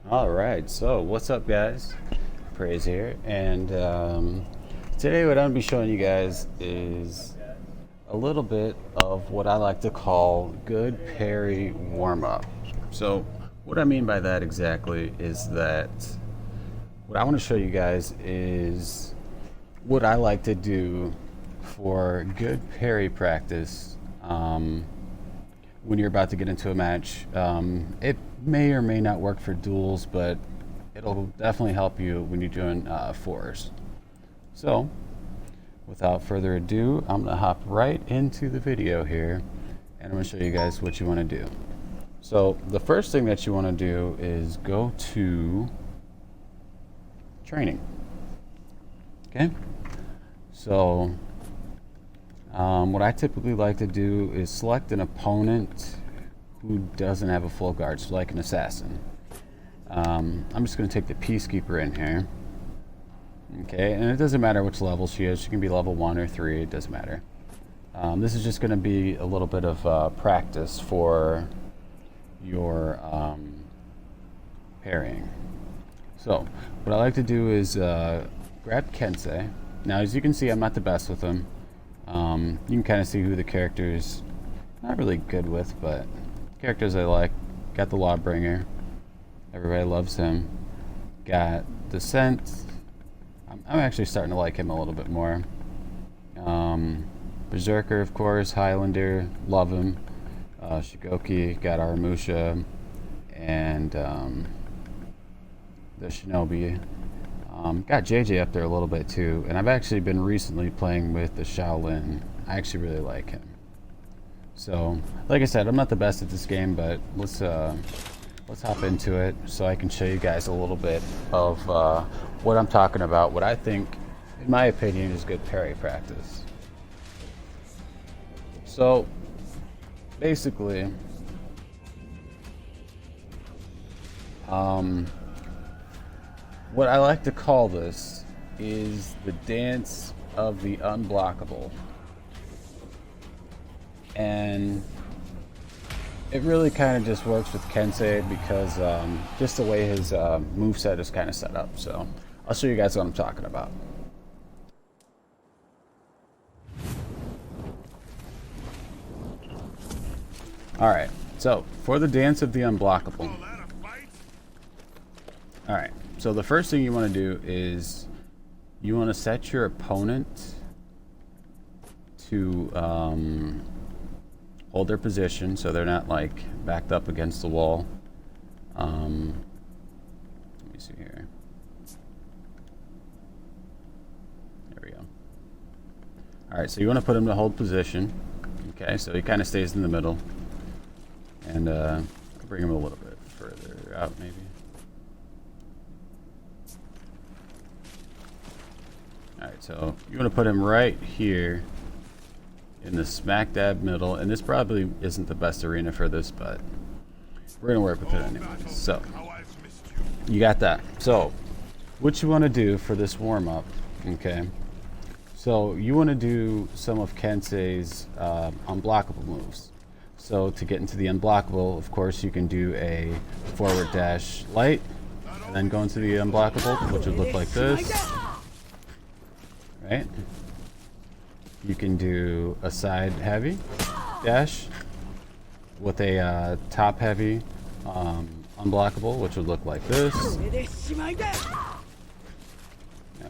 Alright, so what's up guys? Praze here, and today what I'm going to be showing you guys is a little bit of what I like to call good parry warm-up. So what I mean by that exactly is that what I want to show you guys is what I like to do for good parry practice when you're about to get into a match. It may or may not work for duels, but it'll definitely help you when you're doing fours. So without further ado, I'm going to hop right into the video here, and I'm going to show you guys what you want to do. So the first thing that you want to do is go to training. Okay, so what I typically like to do is select an opponent who doesn't have a full guard, so like an assassin. I'm just going to take the Peacekeeper in here. Okay, and it doesn't matter which level she is. She can be level 1 or 3, it doesn't matter. This is just going to be a little bit of practice for your parrying. So what I like to do is grab Kensei. Now as you can see, I'm not the best with him. You can kind of see who the character's not really good with, but characters I like. Got the Lawbringer. Everybody loves him. Got Descent. I'm actually starting to like him a little bit more. Berserker, of course. Highlander, love him. Shigoki, got Aramusha, and the Shinobi. Got JJ up there a little bit too, and I've actually been recently playing with the Shaolin. I actually really like him. So, like I said, I'm not the best at this game, but let's hop into it so I can show you guys a little bit of what I'm talking about. What I think, in my opinion, is good parry practice. So, basically, what I like to call this is the dance of the unblockable. And it really kind of just works with Kensei because just the way his moveset is kind of set up. So I'll show you guys what I'm talking about. Alright, so for the dance of the unblockable. Alright, so the first thing you want to do is you want to set your opponent to hold their position so they're not like backed up against the wall. Let me see here. There we go. Alright, so you want to put him to hold position. Okay, so he kind of stays in the middle. And bring him a little bit further out maybe. Alright, so you want to put him right here in the smack dab middle, and this probably isn't the best arena for this, but we're going to work with it anyway. So, you got that. So, what you want to do for this warm-up, okay, so you want to do some of Kensei's unblockable moves. So, to get into the unblockable, of course, you can do a forward dash light, and then go into the unblockable, which would look like this. Right? You can do a side heavy dash with a top heavy unblockable, which would look like this.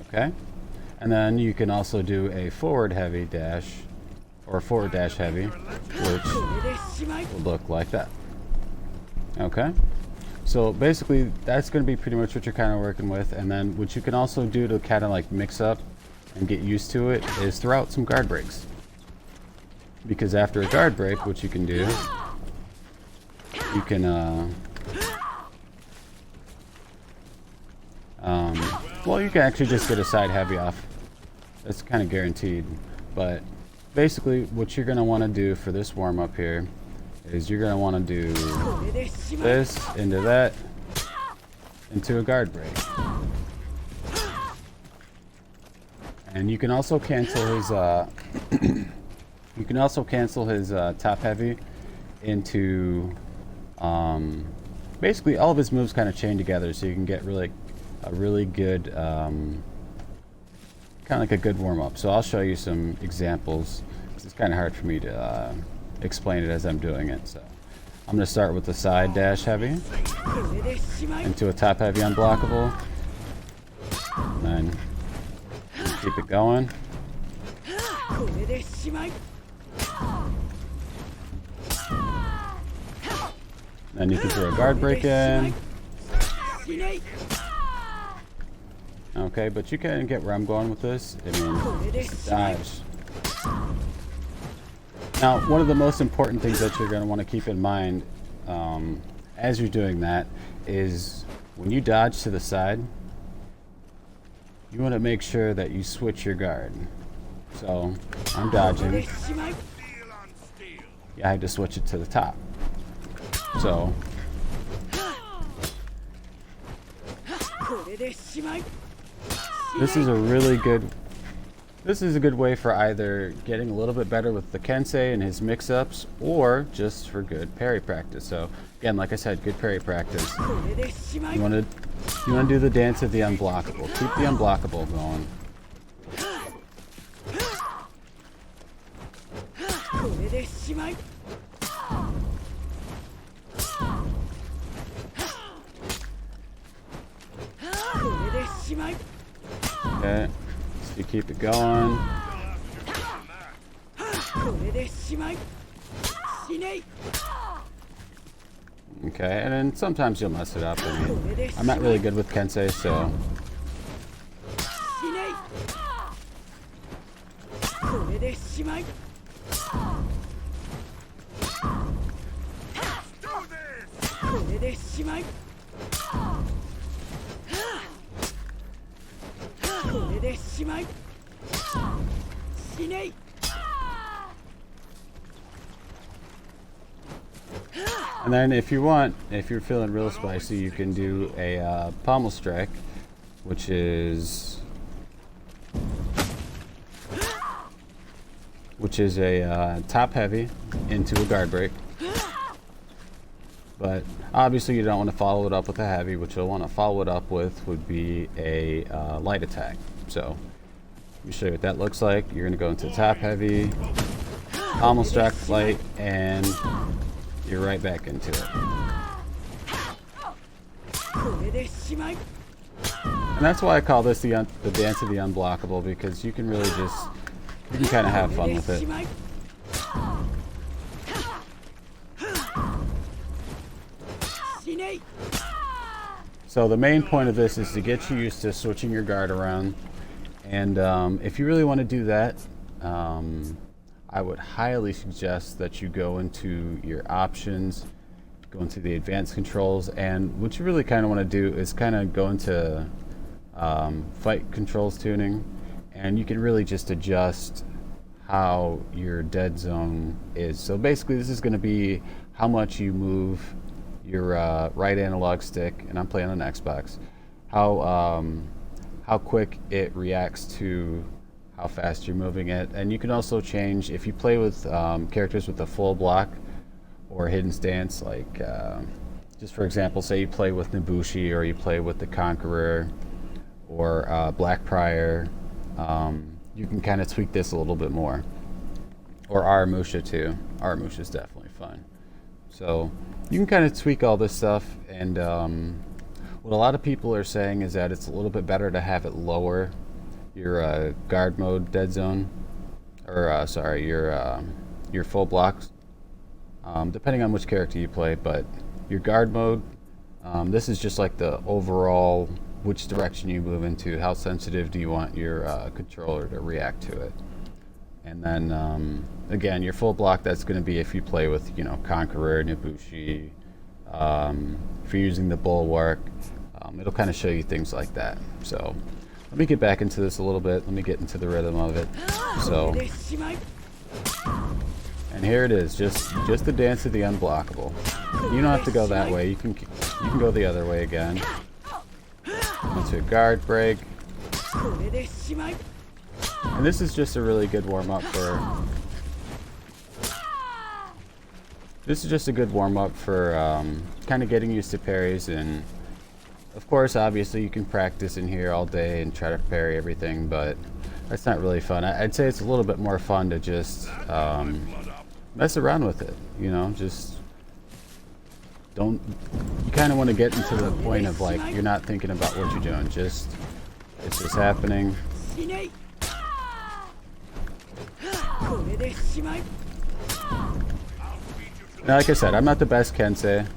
Okay. And then you can also do a forward heavy dash, or forward dash heavy, which would look like that. Okay. So basically, that's going to be pretty much what you're kind of working with. And then what you can also do to kind of like mix up and get used to it is throw out some guard breaks. Because after a guard break, what you can do, you can well, you can actually just get a side heavy off. That's kind of guaranteed. But basically what you're going to want to do for this warm up here is you're going to want to do this into that into a guard break. And you can also cancel his top heavy into basically all of his moves kind of chain together, so you can get a really good, kind of like a good warm-up. So I'll show you some examples. It's kind of hard for me to explain it as I'm doing it. So I'm going to start with the side dash heavy into a top heavy unblockable, and then keep it going. Then you can throw a guard break in. Okay, but you can get where I'm going with this. I mean, dodge. Now, one of the most important things that you're going to want to keep in mind as you're doing that is when you dodge to the side, you want to make sure that you switch your guard. So, I'm dodging. Yeah, I had to switch it to the top. So, this is a good way for either getting a little bit better with the Kensei and his mix-ups, or just for good parry practice. So again, like I said, good parry practice. You want to do the dance of the unblockable. Keep the unblockable going. Okay, so you keep it going. Okay, and then sometimes you'll mess it up. I mean, I'm not really good with Kensei, so. And then if you want, if you're feeling real spicy, you can do a pommel strike, which is a top heavy into a guard break. But obviously you don't want to follow it up with a heavy. What you'll want to follow it up with would be a light attack. So let me show you what that looks like. You're going to go into top heavy, pommel strike light, and you're right back into it. And that's why I call this the dance of the unblockable, because you can really just, you can kind of have fun with it. So the main point of this is to get you used to switching your guard around. And if you really want to do that, I would highly suggest that you go into your options, go into the advanced controls, and what you really kind of want to do is kind of go into fight controls tuning, and you can really just adjust how your dead zone is. So basically this is going to be how much you move your right analog stick, and I'm playing on Xbox, how quick it reacts to how fast you're moving it. And you can also change, if you play with characters with a full block or hidden stance, like just for example, say you play with Nobushi, or you play with the Conqueror, or Black Prior, you can kind of tweak this a little bit more. Or Aramusha too. Aramusha is definitely fun. So you can kind of tweak all this stuff, and what a lot of people are saying is that it's a little bit better to have it lower your guard mode dead zone, or sorry, your full blocks, depending on which character you play. But your guard mode, this is just like the overall which direction you move into, how sensitive do you want your controller to react to it. And then again, your full block, that's going to be if you play with, you know, Conqueror, Nobushi, if you're using the Bulwark, it'll kind of show you things like that. So let me get back into this a little bit. Let me get into the rhythm of it. So, and here it is, just the dance of the unblockable. You don't have to go that way. You can go the other way again. Into a guard break. And this is just a really good warm up this is just a good warm-up for kind of getting used to parries. And of course, obviously, you can practice in here all day and try to parry everything, but that's not really fun. I'd say it's a little bit more fun to just mess around with it, you know, just don't, you kind of want to get into the point of like, you're not thinking about what you're doing, just, it's just happening. Now, like I said, I'm not the best Kensei.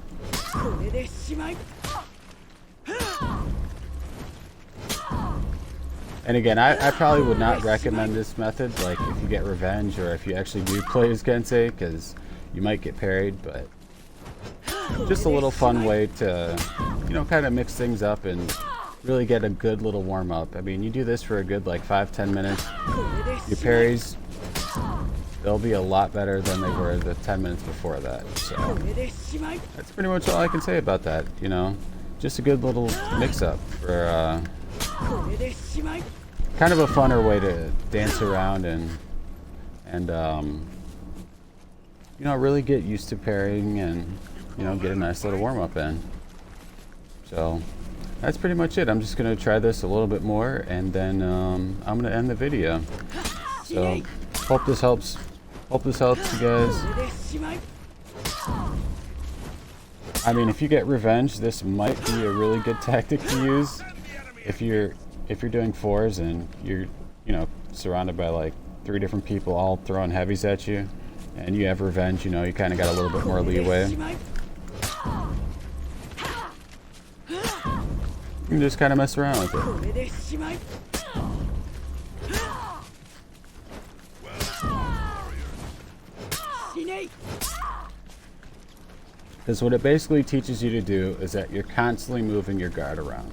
And again, I probably would not recommend this method, like if you get revenge or if you actually do play as Kensei, because you might get parried, but just a little fun way to, you know, kind of mix things up and really get a good little warm up. I mean, you do this for a good like 5-10 minutes, your parries, they'll be a lot better than they were the 10 minutes before that. So that's pretty much all I can say about that, you know. Just a good little mix up for kind of a funner way to dance around and you know, really get used to parrying and, you know, get a nice little warm up in. So that's pretty much it. I'm just gonna try this a little bit more and then I'm gonna end the video. So hope this helps. Hope this helps you guys. I mean, if you get revenge, this might be a really good tactic to use. If you're doing fours and you're, you know, surrounded by like 3 different people all throwing heavies at you, and you have revenge, you know, you kind of got a little bit more leeway. You can just kind of mess around with it. Because what it basically teaches you to do is that you're constantly moving your guard around.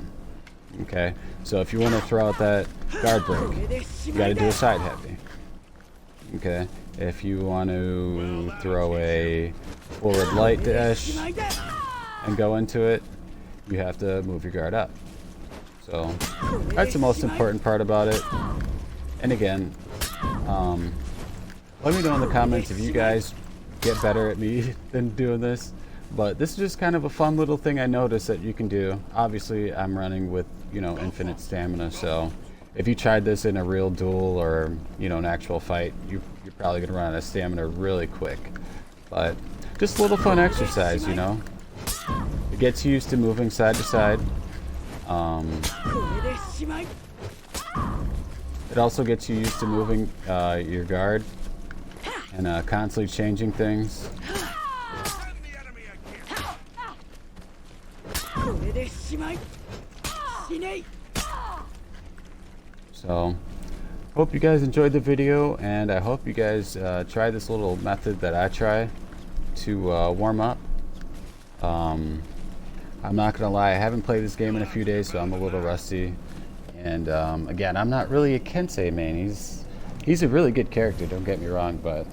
Okay, so if you want to throw out that guard break, you got to do a side heavy. Okay, if you want to throw a forward light dash and go into it, you have to move your guard up. So that's the most important part about it. And again, let me know in the comments if you guys get better at me than doing this. But this is just kind of a fun little thing I noticed that you can do. Obviously, I'm running with, you know, infinite stamina, so if you tried this in a real duel or, you know, an actual fight, you're probably going to run out of stamina really quick. But just a little fun exercise, you know. It gets you used to moving side to side. It also gets you used to moving your guard and constantly changing things. So, hope you guys enjoyed the video, and I hope you guys try this little method that I try to warm up. I'm not gonna lie, I haven't played this game in a few days, so I'm a little rusty. And again, I'm not really a Kensei main. He's a really good character, don't get me wrong, but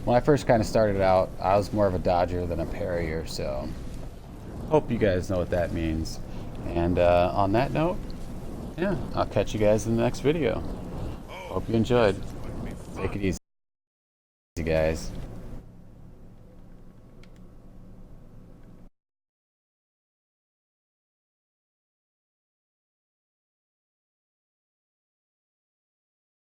when I first kind of started out, I was more of a dodger than a parrier, so hope you guys know what that means. And on that note, yeah, I'll catch you guys in the next video. Hope you enjoyed. Take it easy, guys.